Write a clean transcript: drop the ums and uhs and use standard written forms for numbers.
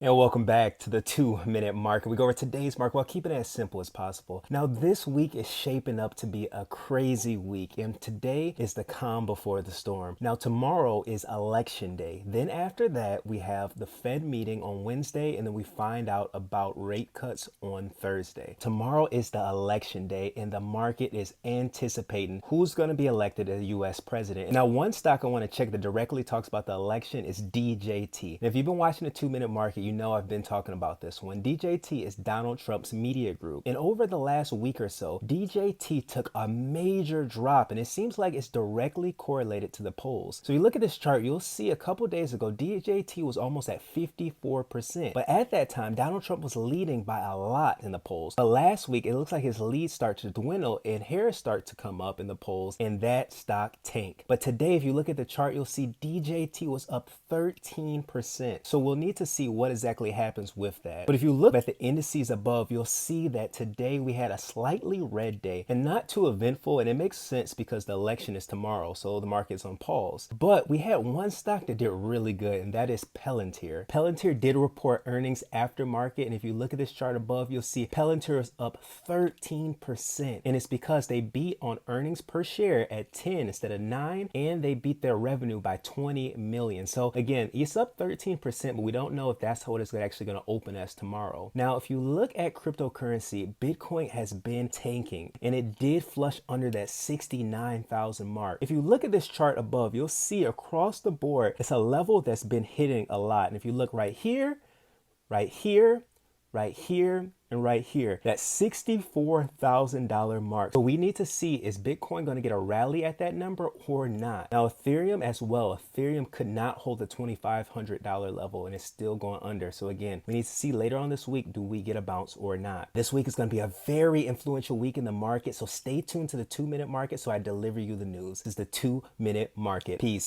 And welcome back to the 2 Minute Market. We go over today's market while keeping it as simple as possible. Now, this week is shaping up to be a crazy week, and today is the calm before the storm. Now, tomorrow is election day. Then, after that, we have the Fed meeting on Wednesday, and then we find out about rate cuts on Thursday. Tomorrow is the election day, and the market is anticipating who's going to be elected as U.S. president. Now, one stock I want to check that directly talks about the election is DJT. And if you've been watching the 2 Minute Market, you know I've been talking about this one. DJT is Donald Trump's media group. And over the last week or so, DJT took a major drop, and it seems like it's directly correlated to the polls. So you look at this chart, you'll see a couple days ago, DJT was almost at 54%. But at that time, Donald Trump was leading by a lot in the polls. But last week, it looks like his lead started to dwindle and Harris started to come up in the polls, and that stock tanked. But today, if you look at the chart, you'll see DJT was up 13%. So we'll need to see what exactly happens with that. But if you look at the indices above, you'll see that today we had a slightly red day and not too eventful. And it makes sense because the election is tomorrow, so the market's on pause. But we had one stock that did really good, and that is Palantir. Palantir did report earnings after market. And if you look at this chart above, you'll see Palantir is up 13%. And it's because they beat on earnings per share at 10 instead of 9, and they beat their revenue by 20 million. So again, it's up 13%, but we don't know if that's what it's actually going to open as tomorrow. Now, if you look at cryptocurrency, Bitcoin has been tanking, and it did flush under that 69,000 mark. If you look at this chart above, you'll see across the board, it's a level that's been hitting a lot. And if you look right here, right here, right here, and right here, that $64,000 mark. So we need to see, is Bitcoin going to get a rally at that number or not? Now, Ethereum as well. Ethereum could not hold the $2,500 level, and it's still going under. So again, we need to see later on this week, do we get a bounce or not? This week is going to be a very influential week in the market. So stay tuned to the 2 Minute Market so I deliver you the news. This is the 2 Minute Market. Peace.